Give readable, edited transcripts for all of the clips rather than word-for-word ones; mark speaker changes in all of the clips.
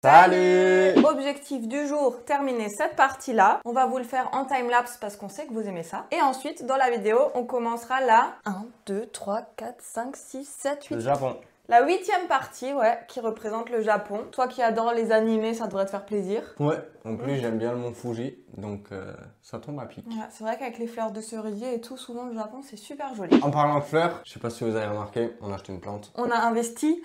Speaker 1: Salut!
Speaker 2: Objectif du jour, terminer cette partie-là. On va vous le faire en time-lapse parce qu'on sait que vous aimez ça. Et ensuite, dans la vidéo, on commencera la 1, 2, 3, 4, 5, 6, 7, 8.
Speaker 1: Le Japon.
Speaker 2: La 8e partie, ouais, qui représente le Japon. Toi qui adores les animés, ça devrait te faire plaisir.
Speaker 1: Ouais, en plus j'aime bien le mont Fuji, donc ça tombe à pic.
Speaker 2: Ouais, c'est vrai qu'avec les fleurs de cerisier et tout, souvent le Japon, c'est super joli.
Speaker 1: En parlant de fleurs, je sais pas si vous avez remarqué, on a acheté une plante.
Speaker 2: On a investi.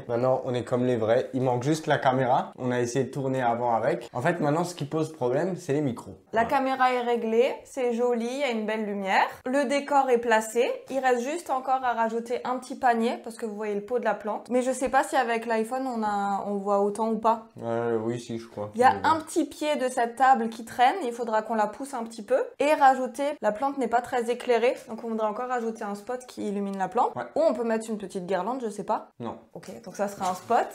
Speaker 1: Maintenant, on est comme les vrais, il manque juste la caméra. On a essayé de tourner avant avec. En fait, maintenant, ce qui pose problème, c'est les micros.
Speaker 2: La
Speaker 1: Voilà.
Speaker 2: caméra est réglée, c'est joli, il y a une belle lumière. Le décor est placé. Il reste juste encore à rajouter un petit panier parce que vous voyez le pot de la plante. Mais je sais pas si avec l'iPhone on voit autant ou pas.
Speaker 1: Oui, si, je crois.
Speaker 2: Il y a un petit pied de cette table qui traîne, il faudra qu'on la pousse un petit peu. Et rajouter, la plante n'est pas très éclairée, donc on voudrait encore rajouter un spot qui illumine la plante.
Speaker 1: Ouais.
Speaker 2: Ou on peut mettre une petite guirlande, je sais pas.
Speaker 1: Non.
Speaker 2: Ok, donc ça sera un spot.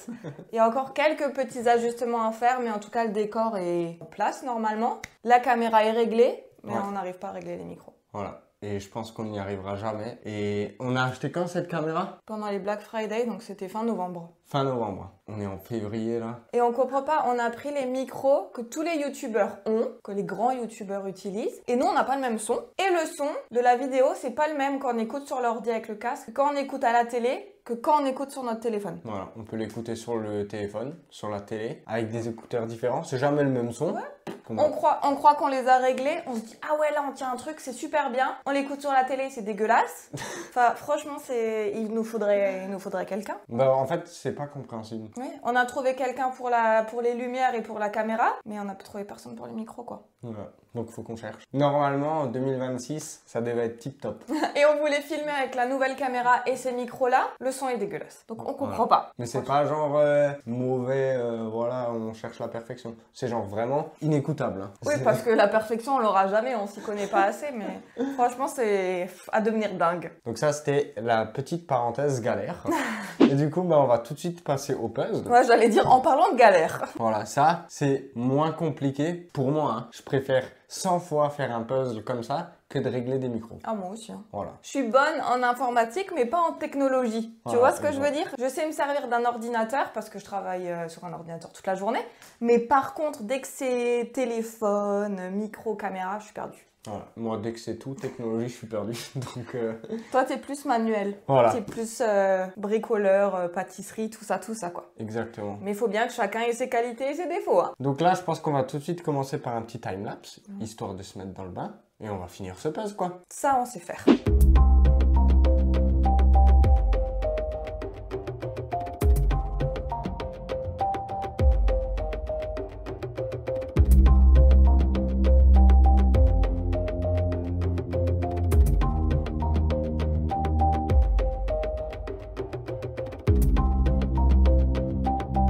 Speaker 2: Il y a encore quelques petits ajustements à faire, mais en tout cas le décor est en place normalement. La caméra est réglée, mais
Speaker 1: Ouais.
Speaker 2: on n'arrive pas à régler les micros.
Speaker 1: Voilà. Et je pense qu'on n'y arrivera jamais. Et on a acheté quand cette caméra?
Speaker 2: Pendant les Black Friday, donc c'était fin novembre.
Speaker 1: Fin novembre. On est en février là.
Speaker 2: Et on comprend pas, on a pris les micros que tous les youtubeurs ont, que les grands youtubeurs utilisent, et nous on n'a pas le même son. Et le son de la vidéo, c'est pas le même quand on écoute sur l'ordi avec le casque, quand on écoute à la télé, que quand on écoute sur notre téléphone.
Speaker 1: Voilà, on peut l'écouter sur le téléphone, sur la télé, avec des écouteurs différents. C'est jamais le même son.
Speaker 2: Ouais.
Speaker 1: Comment?
Speaker 2: On croit qu'on les a réglés, on se dit ah ouais là on tient un truc, c'est super bien. On l'écoute sur la télé, c'est dégueulasse. Enfin franchement il nous faudrait quelqu'un.
Speaker 1: Bah en fait, c'est pas compréhensible.
Speaker 2: Oui, on a trouvé quelqu'un pour les lumières et pour la caméra, mais on n'a trouvé personne pour les micros quoi.
Speaker 1: Voilà. Donc faut qu'on cherche. Normalement, en 2026, ça devait être tip top.
Speaker 2: Et on voulait filmer avec la nouvelle caméra et ces micros-là, le son est dégueulasse. Donc on comprend pas.
Speaker 1: Mais c'est pas genre mauvais, voilà, on cherche la perfection. C'est genre vraiment inécoutable. Hein.
Speaker 2: Oui, parce que la perfection, on l'aura jamais, on s'y connaît pas assez, mais franchement, c'est à devenir dingue.
Speaker 1: Donc ça, c'était la petite parenthèse galère. Et du coup, bah, on va tout de suite passer au puzzle.
Speaker 2: Moi, j'allais dire en parlant de galère.
Speaker 1: Voilà, ça, c'est moins compliqué pour moi. Hein. Je préfère 100 fois faire un puzzle comme ça que de régler des micros.
Speaker 2: Ah, moi aussi. Hein.
Speaker 1: Voilà.
Speaker 2: Je suis bonne en informatique, mais pas en technologie. Tu
Speaker 1: Voilà,
Speaker 2: vois ce que je veux
Speaker 1: exact.
Speaker 2: dire? Je sais me servir d'un ordinateur, parce que je travaille sur un ordinateur toute la journée. Mais par contre, dès que c'est téléphone, micro, caméra, je suis perdue.
Speaker 1: Voilà. Moi, dès que c'est tout, technologie, je suis perdu. Donc,
Speaker 2: Toi, t'es plus manuel.
Speaker 1: voilà.
Speaker 2: T'es plus bricoleur, pâtisserie, tout ça quoi.
Speaker 1: Exactement.
Speaker 2: Mais il faut bien que chacun ait ses qualités et ses défauts. Hein.
Speaker 1: Donc là, je pense qu'on va tout de suite commencer par un petit time-lapse, histoire de se mettre dans le bain. Et on va finir ce puzzle, quoi.
Speaker 2: Ça, on sait faire.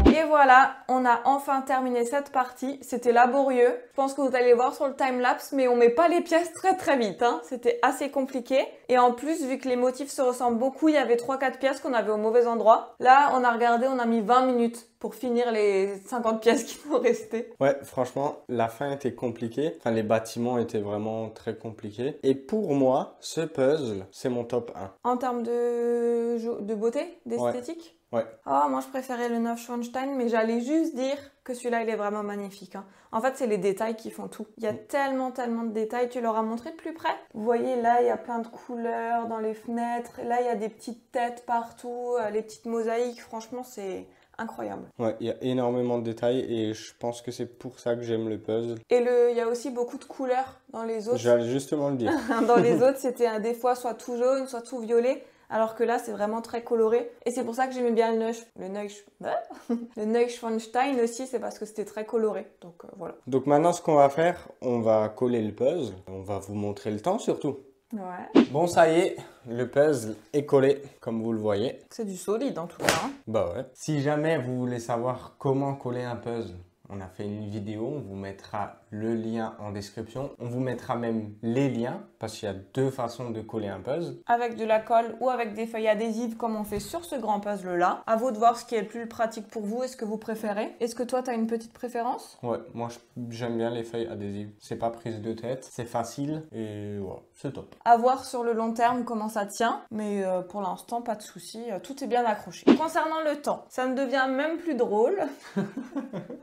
Speaker 2: Et voilà, on a enfin terminé cette partie. C'était laborieux. Je pense que vous allez voir sur le time-lapse, mais on met pas les pièces très vite. Hein. C'était assez compliqué. Et en plus, vu que les motifs se ressemblent beaucoup, il y avait 3-4 pièces qu'on avait au mauvais endroit. Là, on a regardé, on a mis 20 minutes pour finir les 50 pièces qui nous restaient.
Speaker 1: Ouais, franchement, la fin était compliquée. Enfin, les bâtiments étaient vraiment très compliqués. Et pour moi, ce puzzle, c'est mon top 1.
Speaker 2: En termes de beauté, d'esthétique.
Speaker 1: Ouais.
Speaker 2: Oh, moi je préférais le Neuschwanstein, mais j'allais juste dire que celui-là il est vraiment magnifique. Hein. En fait, c'est les détails qui font tout. Il y a tellement de détails. Tu leur as montré de plus près? Vous voyez, là, il y a plein de couleurs dans les fenêtres. Là, il y a des petites têtes partout, les petites mosaïques. Franchement, c'est incroyable.
Speaker 1: Ouais, il y a énormément de détails et je pense que c'est pour ça que j'aime le puzzle.
Speaker 2: Et il y a aussi beaucoup de couleurs dans les autres.
Speaker 1: J'allais justement le dire.
Speaker 2: Dans les autres, c'était des fois soit tout jaune, soit tout violet. Alors que là, c'est vraiment très coloré. Et c'est pour ça que j'aimais bien le Neuschwanstein aussi, c'est parce que c'était très coloré. Donc voilà.
Speaker 1: Donc maintenant, ce qu'on va faire, on va coller le puzzle. On va vous montrer le temps surtout.
Speaker 2: Ouais.
Speaker 1: Bon, ça y est, le puzzle est collé, comme vous le voyez.
Speaker 2: C'est du solide en tout cas. Hein.
Speaker 1: Bah ouais. Si jamais vous voulez savoir comment coller un puzzle, on a fait une vidéo, on vous mettra le lien en description. On vous mettra même les liens parce qu'il y a 2 façons de coller un puzzle.
Speaker 2: Avec de la colle ou avec des feuilles adhésives comme on fait sur ce grand puzzle-là. À vous de voir ce qui est le plus pratique pour vous et ce que vous préférez. Est-ce que toi, tu as une petite préférence?
Speaker 1: Ouais, moi j'aime bien les feuilles adhésives. C'est pas prise de tête, c'est facile et voilà, c'est top.
Speaker 2: À voir sur le long terme comment ça tient, mais pour l'instant, pas de souci, tout est bien accroché. Concernant le temps, ça ne devient même plus drôle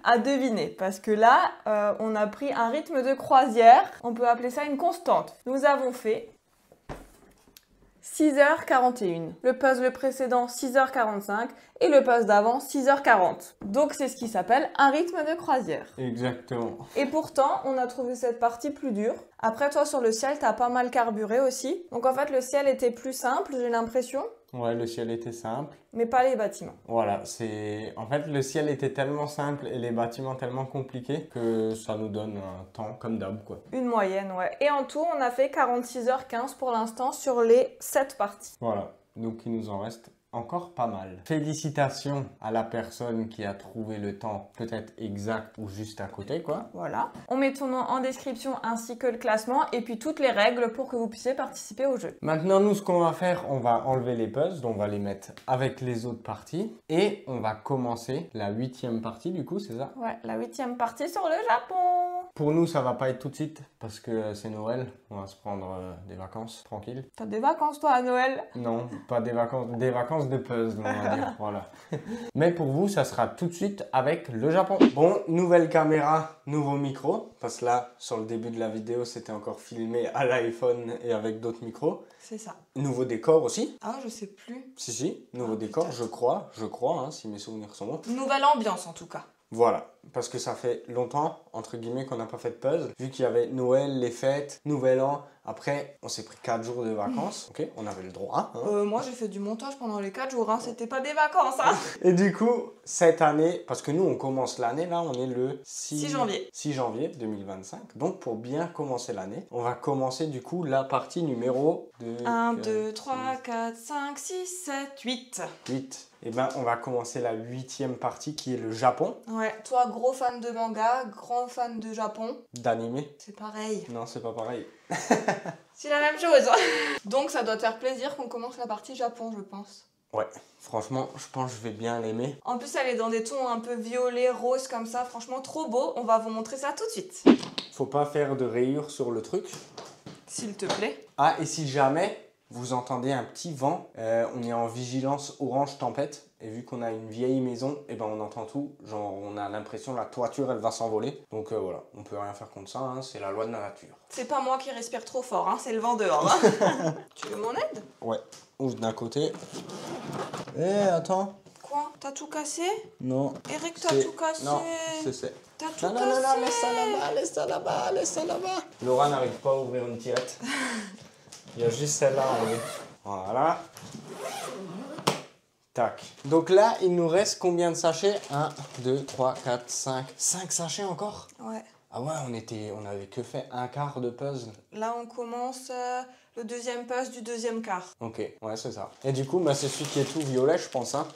Speaker 2: à deviner, parce que là, on a pris un rythme de croisière, on peut appeler ça une constante. Nous avons fait 6h41. Le puzzle précédent, 6h45. Et le puzzle d'avant, 6h40. Donc c'est ce qui s'appelle un rythme de croisière.
Speaker 1: Exactement.
Speaker 2: Et pourtant, on a trouvé cette partie plus dure. Après, toi, sur le ciel, t'as pas mal carburé aussi. Donc en fait, le ciel était plus simple, j'ai l'impression.
Speaker 1: Ouais, le ciel était simple.
Speaker 2: Mais pas les bâtiments.
Speaker 1: Voilà, en fait, le ciel était tellement simple et les bâtiments tellement compliqués que ça nous donne un temps comme d'hab, quoi.
Speaker 2: Une moyenne, ouais. Et en tout, on a fait 46h15 pour l'instant sur les 7 parties.
Speaker 1: Voilà, donc il nous en reste encore pas mal. Félicitations à la personne qui a trouvé le temps peut-être exact ou juste à côté, quoi.
Speaker 2: Voilà. On met ton nom en description ainsi que le classement et puis toutes les règles pour que vous puissiez participer au jeu.
Speaker 1: Maintenant, nous, ce qu'on va faire, on va enlever les puzzles, on va les mettre avec les autres parties et on va commencer la 8e partie, du coup, c'est ça?
Speaker 2: Ouais, la 8e partie sur le Japon.
Speaker 1: Pour nous, ça va pas être tout de suite parce que c'est Noël. On va se prendre des vacances tranquilles.
Speaker 2: T'as des vacances toi à Noël?
Speaker 1: Non, pas des vacances de puzzle, on va dire. Voilà. Mais pour vous, ça sera tout de suite avec le Japon. Bon, nouvelle caméra, nouveau micro. Parce que là, sur le début de la vidéo, c'était encore filmé à l'iPhone et avec d'autres micros.
Speaker 2: C'est ça.
Speaker 1: Nouveau décor aussi.
Speaker 2: Ah, je sais plus.
Speaker 1: Si, nouveau décor, je crois, hein, si mes souvenirs sont bons.
Speaker 2: Nouvelle ambiance en tout cas.
Speaker 1: Voilà, parce que ça fait longtemps, entre guillemets, qu'on n'a pas fait de puzzle. Vu qu'il y avait Noël, les fêtes, Nouvel An. Après, on s'est pris 4 jours de vacances. Ok, on avait le droit. Hein.
Speaker 2: Moi, j'ai fait du montage pendant les 4 jours. Hein. C'était pas des vacances. Hein.
Speaker 1: Et du coup, cette année, parce que nous, on commence l'année, là, on est le
Speaker 2: 6 janvier.
Speaker 1: 6 janvier 2025. Donc, pour bien commencer l'année, on va commencer du coup la partie numéro
Speaker 2: 1, 2, 3, 4, 5, 6, 7, 8.
Speaker 1: 8. Et ben, on va commencer la 8e partie qui est le Japon.
Speaker 2: Ouais, toi, gros fan de manga, grand fan de Japon.
Speaker 1: D'animé.
Speaker 2: C'est pareil.
Speaker 1: Non, c'est pas pareil.
Speaker 2: C'est la même chose. Donc, ça doit te faire plaisir qu'on commence la partie Japon, je pense.
Speaker 1: Ouais, franchement, je pense que je vais bien l'aimer.
Speaker 2: En plus, elle est dans des tons un peu violet, rose comme ça. Franchement, trop beau. On va vous montrer ça tout de suite.
Speaker 1: Faut pas faire de rayures sur le truc.
Speaker 2: S'il te plaît.
Speaker 1: Ah, et si jamais vous entendez un petit vent, on est en vigilance orange tempête. Et vu qu'on a une vieille maison, et ben on entend tout. Genre, on a l'impression la toiture, elle va s'envoler. Donc voilà, on peut rien faire contre ça, hein, c'est la loi de la nature.
Speaker 2: C'est pas moi qui respire trop fort, hein, c'est le vent dehors. Hein. Tu veux mon aide?
Speaker 1: Ouais, ouvre d'un côté. Eh, attends.
Speaker 2: Quoi? T'as tout cassé?
Speaker 1: Non.
Speaker 2: Eric, t'as tout cassé?
Speaker 1: Non, c'est...
Speaker 2: T'as tout
Speaker 1: Non,
Speaker 2: cassé?
Speaker 1: non, non, laisse ça là-bas. Laura n'arrive pas à ouvrir une tirette. Il y a juste celle-là à enlever. Voilà. Tac. Donc là, il nous reste combien de sachets? 1, 2, 3, 4, 5. 5 sachets encore?
Speaker 2: Ouais.
Speaker 1: Ah ouais, on avait que fait un quart de puzzle.
Speaker 2: Là, on commence le deuxième puzzle du deuxième quart.
Speaker 1: Ok, ouais, c'est ça. Et du coup, bah, c'est celui qui est tout violet, je pense. Hein.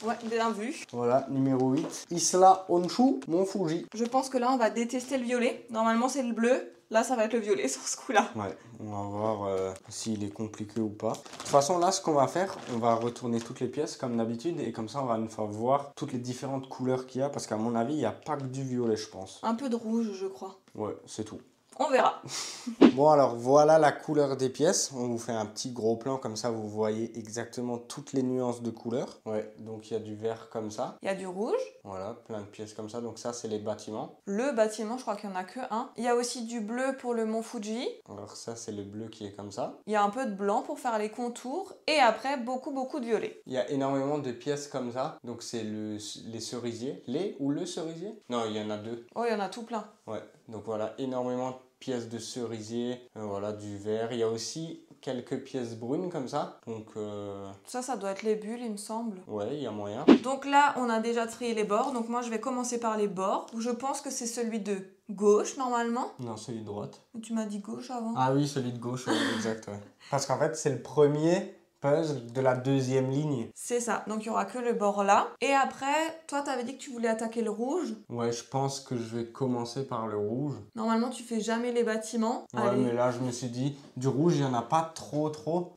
Speaker 2: Ouais, bien vu.
Speaker 1: Voilà, numéro 8. Isla Honshu, Mont Fuji.
Speaker 2: Je pense que là, on va détester le violet. Normalement, c'est le bleu. Là, ça va être le violet sur ce coup-là.
Speaker 1: Ouais, on va voir s'il est compliqué ou pas. De toute façon, là, ce qu'on va faire, on va retourner toutes les pièces comme d'habitude. Et comme ça, on va une fois voir toutes les différentes couleurs qu'il y a. Parce qu'à mon avis, il n'y a pas que du violet, je pense.
Speaker 2: Un peu de rouge, je crois.
Speaker 1: Ouais, c'est tout.
Speaker 2: On verra.
Speaker 1: Bon alors voilà la couleur des pièces, on vous fait un petit gros plan comme ça vous voyez exactement toutes les nuances de couleurs. Ouais, donc il y a du vert comme ça.
Speaker 2: Il y a du rouge.
Speaker 1: Voilà, plein de pièces comme ça, donc ça c'est les bâtiments.
Speaker 2: Le bâtiment, je crois qu'il n'y en a que un. Il y a aussi du bleu pour le mont Fuji.
Speaker 1: Alors ça c'est le bleu qui est comme ça.
Speaker 2: Il y a un peu de blanc pour faire les contours et après beaucoup de violet.
Speaker 1: Il y a énormément de pièces comme ça, donc c'est les cerisiers. Les ou le cerisier? Non, il y en a 2.
Speaker 2: Oh, il y en a tout plein.
Speaker 1: Ouais, donc voilà, énormément de pièces de cerisier, voilà, du vert. Il y a aussi quelques pièces brunes comme ça. Donc,
Speaker 2: ça doit être les bulles, il me semble.
Speaker 1: ouais, il y a moyen.
Speaker 2: Donc là, on a déjà trié les bords. Donc moi, je vais commencer par les bords. Je pense que c'est celui de gauche, normalement.
Speaker 1: Non, celui de droite.
Speaker 2: Tu m'as dit gauche avant.
Speaker 1: Ah oui, celui de gauche, ouais, exact, ouais. Parce qu'en fait, c'est le premier puzzle de la deuxième ligne.
Speaker 2: C'est ça, donc il y aura que le bord là. Et après, toi t'avais dit que tu voulais attaquer le rouge.
Speaker 1: Ouais, je pense que je vais commencer par le rouge.
Speaker 2: Normalement tu fais jamais les bâtiments.
Speaker 1: Ouais,
Speaker 2: Allez.
Speaker 1: mais là je me suis dit, du rouge il n'y en a pas trop,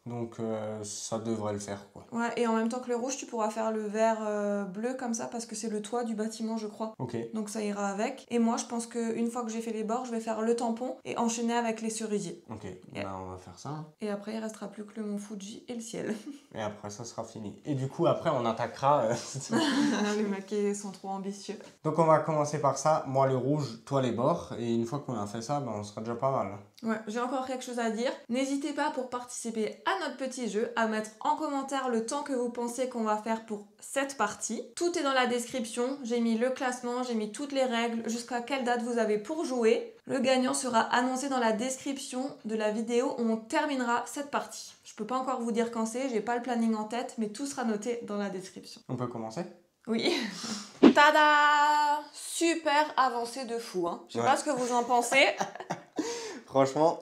Speaker 1: donc ça devrait le faire quoi.
Speaker 2: Ouais, et en même temps que le rouge, tu pourras faire le vert bleu comme ça parce que c'est le toit du bâtiment, je crois.
Speaker 1: Ok.
Speaker 2: Donc ça ira avec. Et moi, je pense qu'une fois que j'ai fait les bords, je vais faire le tampon et enchaîner avec les cerisiers.
Speaker 1: Ok, ben on va faire ça.
Speaker 2: Et après, il restera plus que le mont Fuji et le ciel.
Speaker 1: Et après ça sera fini. Et du coup après on attaquera.
Speaker 2: Les maquets sont trop ambitieux.
Speaker 1: Donc on va commencer par ça. Moi le rouge, toi les bords. Et une fois qu'on a fait ça, ben, on sera déjà pas mal.
Speaker 2: Ouais, j'ai encore quelque chose à dire. N'hésitez pas pour participer à notre petit jeu à mettre en commentaire le temps que vous pensez qu'on va faire pour cette partie. Tout est dans la description. J'ai mis le classement, j'ai mis toutes les règles, jusqu'à quelle date vous avez pour jouer. Le gagnant sera annoncé dans la description de la vidéo où on terminera cette partie. Je peux pas encore vous dire quand c'est, j'ai pas le planning en tête, mais tout sera noté dans la description.
Speaker 1: On peut commencer?
Speaker 2: Oui. Tada! Super avancé de fou, hein. Je sais pas ce que vous en pensez.
Speaker 1: Franchement,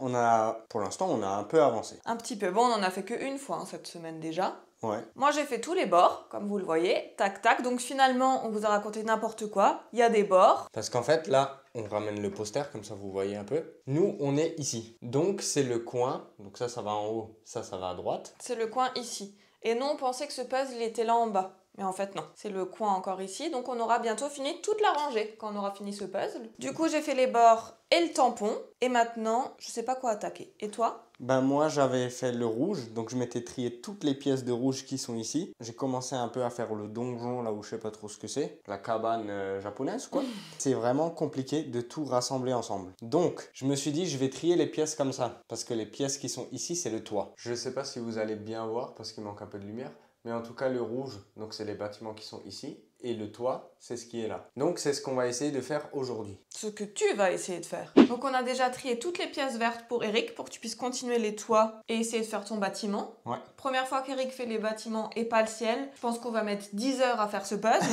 Speaker 1: pour l'instant, on a un peu avancé.
Speaker 2: Un petit peu. Bon, on en a fait qu'une fois cette semaine déjà.
Speaker 1: Ouais.
Speaker 2: Moi, j'ai fait tous les bords, comme vous le voyez. Tac, tac. Donc finalement, on vous a raconté n'importe quoi. Il y a des bords.
Speaker 1: Parce qu'en fait, là, on ramène le poster, comme ça vous voyez un peu. Nous, on est ici. Donc, c'est le coin. Donc ça va en haut. Ça va à droite.
Speaker 2: C'est le coin ici. Et nous, on pensait que ce puzzle, il était là en bas. Mais en fait, non. C'est le coin encore ici. Donc, on aura bientôt fini toute la rangée quand on aura fini ce puzzle. Du coup, j'ai fait les bords et le tampon. Et maintenant, je sais pas quoi attaquer. Et toi ?
Speaker 1: Ben moi, j'avais fait le rouge. Donc, je m'étais trié toutes les pièces de rouge qui sont ici. J'ai commencé un peu à faire le donjon, là où je sais pas trop ce que c'est. La cabane japonaise, quoi. C'est vraiment compliqué de tout rassembler ensemble. Donc, je me suis dit, je vais trier les pièces comme ça. Parce que les pièces qui sont ici, c'est le toit. Je sais pas si vous allez bien voir, parce qu'il manque un peu de lumière. Mais en tout cas, le rouge, donc c'est les bâtiments qui sont ici. Et le toit, c'est ce qui est là. Donc, c'est ce qu'on va essayer de faire aujourd'hui.
Speaker 2: Ce que tu vas essayer de faire. Donc, on a déjà trié toutes les pièces vertes pour Eric, pour que tu puisses continuer les toits et essayer de faire ton bâtiment.
Speaker 1: Ouais.
Speaker 2: Première fois qu'Eric fait les bâtiments et pas le ciel. Je pense qu'on va mettre 10 heures à faire ce puzzle.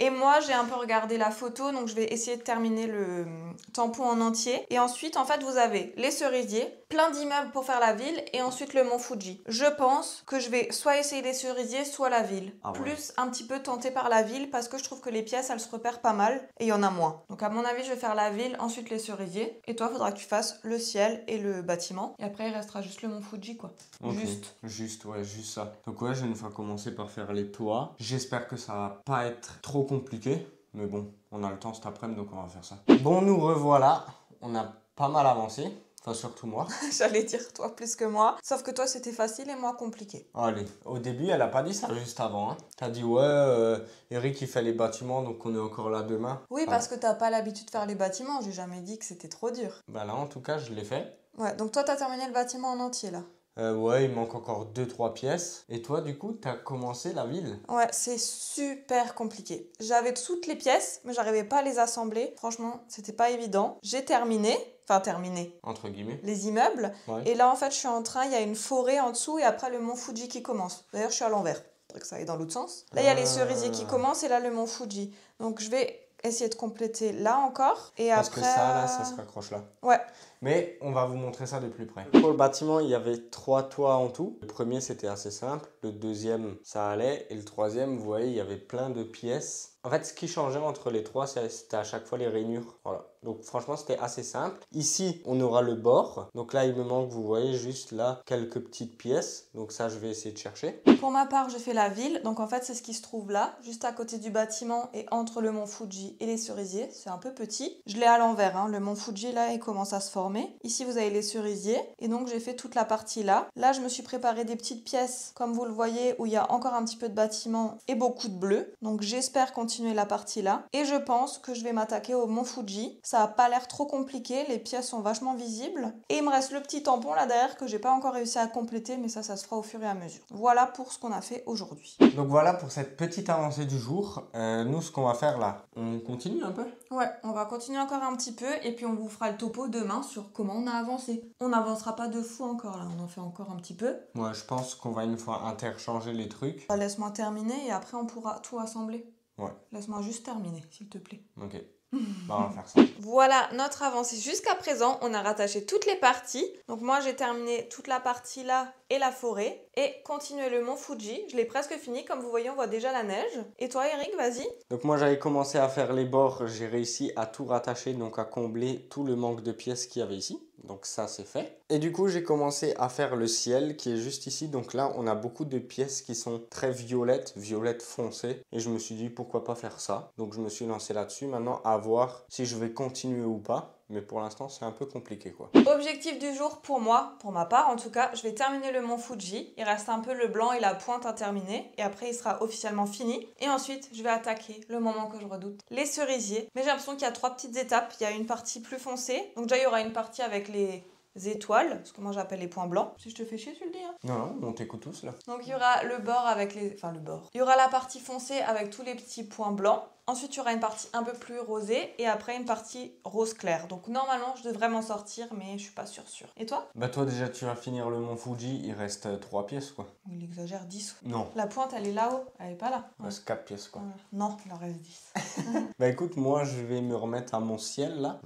Speaker 2: Et moi, j'ai un peu regardé la photo, donc je vais essayer de terminer le tampon en entier. Et ensuite, en fait, vous avez les cerisiers, plein d'immeubles pour faire la ville, et ensuite le mont Fuji. Je pense que je vais soit essayer les cerisiers, soit la ville.
Speaker 1: Ah ouais.
Speaker 2: Plus un petit peu tenté par la ville, parce que je trouve que les pièces, elles se repèrent pas mal, et il y en a moins. Donc à mon avis, je vais faire la ville, ensuite les cerisiers. Et toi, il faudra que tu fasses le ciel et le bâtiment. Et après, il restera juste le mont Fuji, quoi.
Speaker 1: Okay. Juste ça. Donc ouais, j'ai une fois commencé par faire les toits. J'espère que ça va pas être trop compliqué. Mais bon, on a le temps cet après-midi, donc on va faire ça. Bon, nous revoilà. On a pas mal avancé. Enfin, surtout moi.
Speaker 2: J'allais dire toi plus que moi. Sauf que toi, c'était facile et moi compliqué.
Speaker 1: Allez, au début, elle a pas dit ça juste avant. Hein. T'as dit, ouais, Eric, il fait les bâtiments, donc on est encore là demain.
Speaker 2: Oui, parce que t'as pas l'habitude de faire les bâtiments. J'ai jamais dit que c'était trop dur.
Speaker 1: Bah là, en tout cas, je l'ai fait.
Speaker 2: Ouais, donc toi, t'as terminé le bâtiment en entier, là.
Speaker 1: Ouais, il manque encore 2-3 pièces. Et toi, du coup, t'as commencé la ville?
Speaker 2: Ouais, c'est super compliqué. J'avais toutes les pièces, mais j'arrivais pas à les assembler. Franchement, c'était pas évident. J'ai terminé. Enfin, terminé.
Speaker 1: Entre guillemets.
Speaker 2: Les immeubles.
Speaker 1: Ouais.
Speaker 2: Et là, en fait, je suis en train, il y a une forêt en dessous et après le mont Fuji qui commence. D'ailleurs, je suis à l'envers. Faudrait que ça aille dans l'autre sens. Là, il y a les cerisiers qui commencent et là, le mont Fuji. Donc, je vais essayer de compléter là encore. Et
Speaker 1: Parce
Speaker 2: après...
Speaker 1: que ça, là, ça se raccroche là.
Speaker 2: Ouais.
Speaker 1: Mais on va vous montrer ça de plus près. Pour le bâtiment, il y avait 3 toits en tout. Le premier, c'était assez simple. Le deuxième, ça allait. Et le troisième, vous voyez, il y avait plein de pièces. En fait, ce qui changeait entre les trois, c'était à chaque fois les rainures. Voilà. Donc franchement, c'était assez simple. Ici, on aura le bord. Donc là, il me manque, vous voyez, juste là, quelques petites pièces. Donc ça, je vais essayer de chercher.
Speaker 2: Pour ma part, j'ai fait la ville. Donc en fait, c'est ce qui se trouve là, juste à côté du bâtiment et entre le mont Fuji et les cerisiers. C'est un peu petit. Je l'ai à l'envers. Hein. Le mont Fuji, là, il commence à se former. Ici, vous avez les cerisiers. Et donc, j'ai fait toute la partie là. Là, je me suis préparé des petites pièces, comme vous le voyez, où il y a encore un petit peu de bâtiment et beaucoup de bleu. Donc, j'espère continuer la partie là. Et je pense que je vais m'attaquer au mont Fuji. Ça a pas l'air trop compliqué. Les pièces sont vachement visibles. Et il me reste le petit tampon là derrière que j'ai pas encore réussi à compléter, mais ça se fera au fur et à mesure. Voilà pour ce qu'on a fait aujourd'hui.
Speaker 1: Donc voilà pour cette petite avancée du jour. Nous, ce qu'on va faire là, on continue un peu?
Speaker 2: Ouais, on va continuer encore un petit peu et puis on vous fera le topo demain sur comment on a avancé. On n'avancera pas de fou encore là, on en fait encore un petit peu.
Speaker 1: Ouais, je pense qu'on va une fois interchanger les trucs.
Speaker 2: Laisse-moi terminer et après on pourra tout assembler.
Speaker 1: Ouais.
Speaker 2: Laisse-moi juste terminer, s'il te plaît.
Speaker 1: Ok. Bah, on va faire ça.
Speaker 2: Voilà notre avancée jusqu'à présent. On a rattaché toutes les parties. Donc moi j'ai terminé toute la partie là et la forêt. Et continuer le mont Fuji. Je l'ai presque fini. Comme vous voyez, on voit déjà la neige. Et toi Eric, vas-y.
Speaker 1: Donc moi j'avais commencé à faire les bords, j'ai réussi à tout rattacher, donc à combler tout le manque de pièces qu'il y avait ici. Donc ça c'est fait. Et du coup j'ai commencé à faire le ciel qui est juste ici. Donc là on a beaucoup de pièces qui sont très violettes, violettes foncées. Et je me suis dit pourquoi pas faire ça. Donc je me suis lancé là-dessus. Maintenant à voir si je vais continuer ou pas. Mais pour l'instant c'est un peu compliqué quoi.
Speaker 2: Objectif du jour pour moi, pour ma part en tout cas, je vais terminer le mont Fuji. Il reste un peu le blanc et la pointe à terminer. Et après il sera officiellement fini. Et ensuite je vais attaquer le moment que je redoute, les cerisiers. Mais j'ai l'impression qu'il y a 3 petites étapes. Il y a une partie plus foncée. Donc déjà il y aura une partie avec les étoiles, ce que moi j'appelle les points blancs. Si je te fais chier, tu le dis. Hein.
Speaker 1: Non, on t'écoute tous là.
Speaker 2: Donc il y aura le bord avec les... Enfin le bord. Il y aura la partie foncée avec tous les petits points blancs. Ensuite, il y aura une partie un peu plus rosée et après une partie rose clair. Donc normalement, je devrais m'en sortir, mais je suis pas sûre. Et toi?
Speaker 1: Bah toi déjà tu vas finir le mont Fuji, il reste 3 pièces quoi.
Speaker 2: Il exagère, 10.
Speaker 1: Non,
Speaker 2: La pointe, elle est là-haut, elle est pas là.
Speaker 1: il reste 4 pièces quoi.
Speaker 2: Non, il en reste 10.
Speaker 1: Bah écoute, moi je vais me remettre à mon ciel là.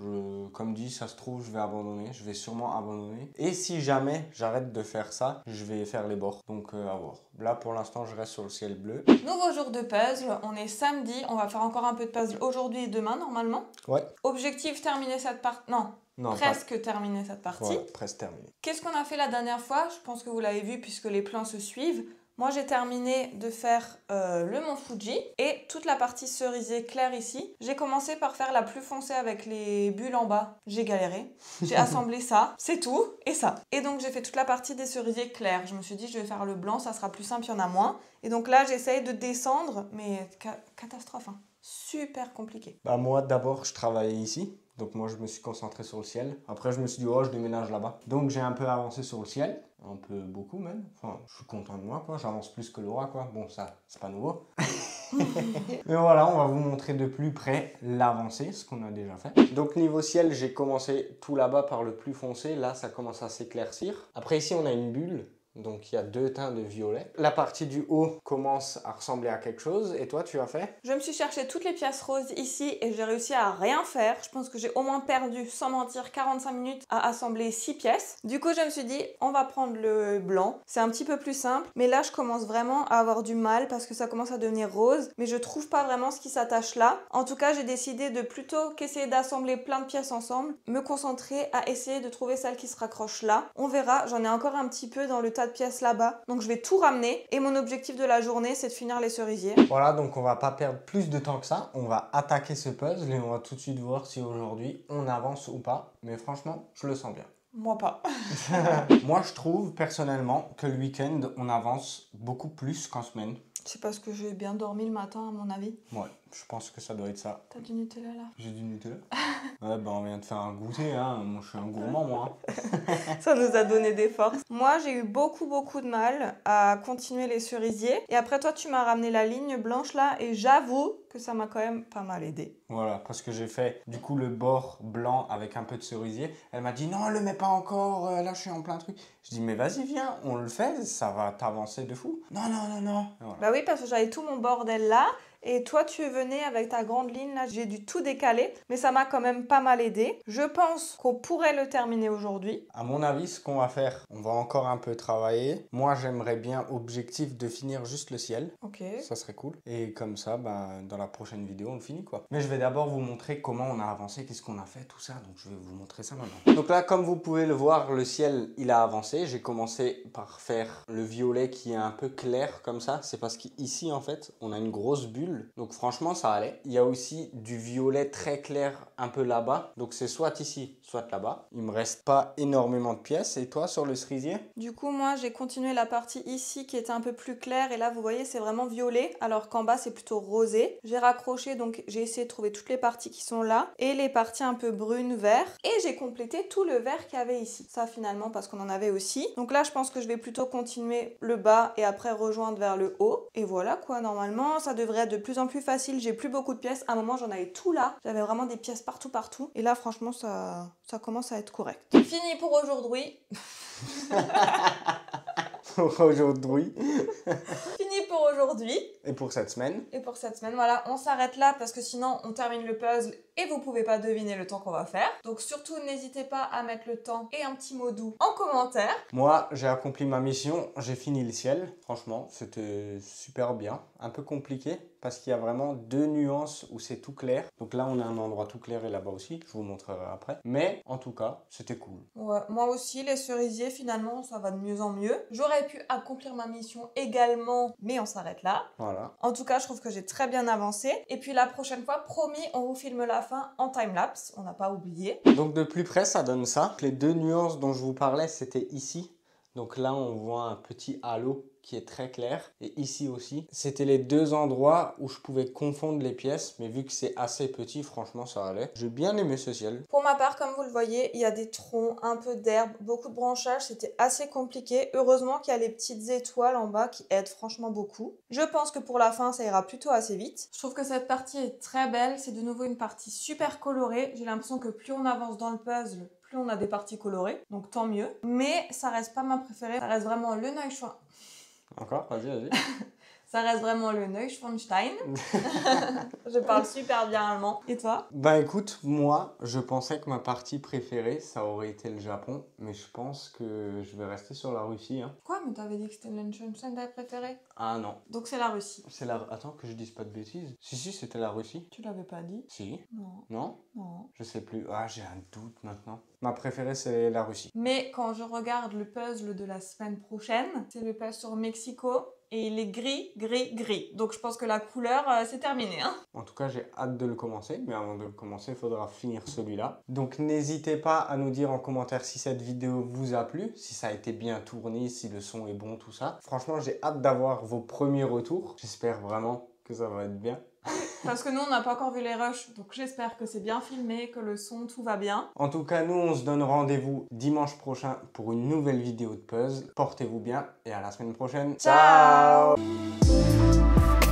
Speaker 1: Comme dit, ça se trouve, je vais abandonner. Je vais sûrement abandonner. Et si jamais j'arrête de faire ça, je vais faire les bords. Donc à voir. Là pour l'instant, je reste sur le ciel bleu.
Speaker 2: Nouveau jour de puzzle, on est samedi, on va faire encore un peu de puzzle aujourd'hui et demain normalement.
Speaker 1: Ouais.
Speaker 2: Objectif, terminer cette partie. Non, presque terminer cette partie.
Speaker 1: Voilà, presque terminé.
Speaker 2: Qu'est-ce qu'on a fait la dernière fois? Je pense que vous l'avez vu puisque les plans se suivent. Moi, j'ai terminé de faire le mont Fuji et toute la partie cerisée claire ici. J'ai commencé par faire la plus foncée avec les bulles en bas. J'ai galéré. J'ai assemblé ça, c'est tout, et ça. Et donc, j'ai fait toute la partie des cerisiers clairs. Je me suis dit, je vais faire le blanc, ça sera plus simple, il y en a moins. Et donc là, j'essaye de descendre, mais catastrophe, hein. Super compliqué.
Speaker 1: Bah moi d'abord, je travaillais ici. Donc moi je me suis concentré sur le ciel. Après je me suis dit oh je déménage là-bas. Donc j'ai un peu avancé sur le ciel. Un peu beaucoup même. Enfin je suis content de moi quoi. J'avance plus que le roi quoi. Bon ça c'est pas nouveau. Mais voilà, on va vous montrer de plus près l'avancée, ce qu'on a déjà fait. Donc niveau ciel, j'ai commencé tout là-bas par le plus foncé. Là ça commence à s'éclaircir. Après ici on a une bulle. Donc il y a 2 teintes de violet. La partie du haut commence à ressembler à quelque chose. Et toi, tu as fait?
Speaker 2: Je me suis cherché toutes les pièces roses ici et j'ai réussi à rien faire. Je pense que j'ai au moins perdu, sans mentir, 45 minutes à assembler 6 pièces. Du coup, je me suis dit, on va prendre le blanc. C'est un petit peu plus simple. Mais là, je commence vraiment à avoir du mal parce que ça commence à devenir rose. Mais je trouve pas vraiment ce qui s'attache là. En tout cas, j'ai décidé de plutôt qu'essayer d'assembler plein de pièces ensemble, me concentrer à essayer de trouver celle qui se raccroche là. On verra, j'en ai encore un petit peu dans le tas de pièces là-bas. Donc je vais tout ramener et mon objectif de la journée, c'est de finir les cerisiers.
Speaker 1: Voilà, donc on va pas perdre plus de temps que ça. On va attaquer ce puzzle et on va tout de suite voir si aujourd'hui on avance ou pas. Mais franchement, je le sens bien.
Speaker 2: Moi pas.
Speaker 1: Moi, je trouve personnellement que le week-end, on avance beaucoup plus qu'en semaine.
Speaker 2: C'est parce que j'ai bien dormi le matin, à mon avis.
Speaker 1: Ouais, je pense que ça doit être ça.
Speaker 2: T'as du Nutella là?
Speaker 1: J'ai du Nutella. Ouais, bah on vient de faire un goûter, hein. Moi, je suis un gourmand, moi.
Speaker 2: Ça nous a donné des forces. Moi, j'ai eu beaucoup de mal à continuer les cerisiers. Et après, toi, tu m'as ramené la ligne blanche là. Et j'avoue que ça m'a quand même pas mal aidé.
Speaker 1: Voilà, parce que j'ai fait du coup le bord blanc avec un peu de cerisier. Elle m'a dit non, le mets pas encore, là je suis en plein truc. Je dis mais vas-y viens, on le fait, ça va t'avancer de fou. Non. Voilà.
Speaker 2: Bah oui, parce que j'avais tout mon bordel là. Et toi, tu venais avec ta grande ligne là, j'ai dû tout décaler, mais ça m'a quand même pas mal aidé. Je pense qu'on pourrait le terminer aujourd'hui.
Speaker 1: À mon avis, ce qu'on va faire, on va encore un peu travailler. Moi, j'aimerais bien, objectif, de finir juste le ciel.
Speaker 2: Ok.
Speaker 1: Ça serait cool. Et comme ça, bah, dans la prochaine vidéo, on le finit quoi. Mais je vais d'abord vous montrer comment on a avancé, qu'est-ce qu'on a fait, tout ça. Donc je vais vous montrer ça maintenant. Donc là, comme vous pouvez le voir, le ciel, il a avancé. J'ai commencé par faire le violet qui est un peu clair comme ça. C'est parce qu'ici, en fait, on a une grosse bulle. Donc franchement ça allait. Il y a aussi du violet très clair un peu là-bas. Donc c'est soit ici, soit là-bas. Il me reste pas énormément de pièces. Et toi sur le cerisier?
Speaker 2: Du coup moi j'ai continué la partie ici qui était un peu plus claire. Et là vous voyez c'est vraiment violet. Alors qu'en bas c'est plutôt rosé. J'ai raccroché donc j'ai essayé de trouver toutes les parties qui sont là. Et les parties un peu brunes, vert. Et j'ai complété tout le vert qu'il y avait ici. Ça finalement parce qu'on en avait aussi. Donc là je pense que je vais plutôt continuer le bas et après rejoindre vers le haut. Et voilà quoi, normalement ça devrait être de plus en plus facile, j'ai plus beaucoup de pièces. À un moment j'en avais tout là, j'avais vraiment des pièces partout. Et là franchement ça commence à être correct. Fini pour aujourd'hui.
Speaker 1: Aujourd'hui.
Speaker 2: Fini pour aujourd'hui.
Speaker 1: Et pour cette semaine.
Speaker 2: Et pour cette semaine, voilà, on s'arrête là parce que sinon on termine le puzzle et vous pouvez pas deviner le temps qu'on va faire. Donc surtout n'hésitez pas à mettre le temps et un petit mot doux en commentaire.
Speaker 1: Moi, j'ai accompli ma mission, j'ai fini le ciel. Franchement, c'était super bien. Un peu compliqué parce qu'il y a vraiment deux nuances où c'est tout clair. Donc là, on a un endroit tout clair et là-bas aussi. Je vous montrerai après. Mais en tout cas, c'était cool.
Speaker 2: Ouais, moi aussi, les cerisiers, finalement, ça va de mieux en mieux. J'aurais pu accomplir ma mission également, mais on s'arrête là.
Speaker 1: Voilà.
Speaker 2: En tout cas, je trouve que j'ai très bien avancé. Et puis la prochaine fois, promis, on vous filme la fin en time-lapse. On n'a pas oublié.
Speaker 1: Donc de plus près, ça donne ça. Les deux nuances dont je vous parlais, c'était ici. Donc là, on voit un petit halo qui est très clair. Et ici aussi, c'était les deux endroits où je pouvais confondre les pièces. Mais vu que c'est assez petit, franchement, ça allait. J'ai bien aimé ce ciel.
Speaker 2: Pour ma part, comme vous le voyez, il y a des troncs, un peu d'herbe, beaucoup de branchages. C'était assez compliqué. Heureusement qu'il y a les petites étoiles en bas qui aident franchement beaucoup. Je pense que pour la fin, ça ira plutôt assez vite. Je trouve que cette partie est très belle. C'est de nouveau une partie super colorée. J'ai l'impression que plus on avance dans le puzzle, plus on a des parties colorées. Donc tant mieux. Mais ça reste pas ma préférée. Ça reste vraiment le Neuschwanstein.
Speaker 1: Encore, vas-y.
Speaker 2: Ça reste vraiment le Neuschwanstein. Je parle super bien allemand. Et toi?
Speaker 1: Bah écoute, moi, je pensais que ma partie préférée, ça aurait été le Japon. Mais je pense que je vais rester sur la Russie. Hein.
Speaker 2: Quoi? Mais t'avais dit que c'était le Neuschwanstein ta préférée?
Speaker 1: Ah non.
Speaker 2: Donc c'est la Russie.
Speaker 1: C'est la... Attends, que je dise pas de bêtises. Si, c'était la Russie.
Speaker 2: Tu l'avais pas dit?
Speaker 1: Si.
Speaker 2: Non.
Speaker 1: Non?
Speaker 2: Non.
Speaker 1: Je sais plus. Ah, j'ai un doute maintenant. Ma préférée, c'est la Russie.
Speaker 2: Mais quand je regarde le puzzle de la semaine prochaine, c'est le puzzle sur Mexico. Et il est gris. Donc je pense que la couleur, c'est terminé. Hein.
Speaker 1: En tout cas, j'ai hâte de le commencer. Mais avant de le commencer, il faudra finir celui-là. Donc n'hésitez pas à nous dire en commentaire si cette vidéo vous a plu, si ça a été bien tourné, si le son est bon, tout ça. Franchement, j'ai hâte d'avoir vos premiers retours. J'espère vraiment que ça va être bien.
Speaker 2: Parce que nous, on n'a pas encore vu les rushs, donc j'espère que c'est bien filmé, que le son, tout va bien.
Speaker 1: En tout cas, nous, on se donne rendez-vous dimanche prochain pour une nouvelle vidéo de puzzle. Portez-vous bien et à la semaine prochaine.
Speaker 2: Ciao.
Speaker 1: Ciao.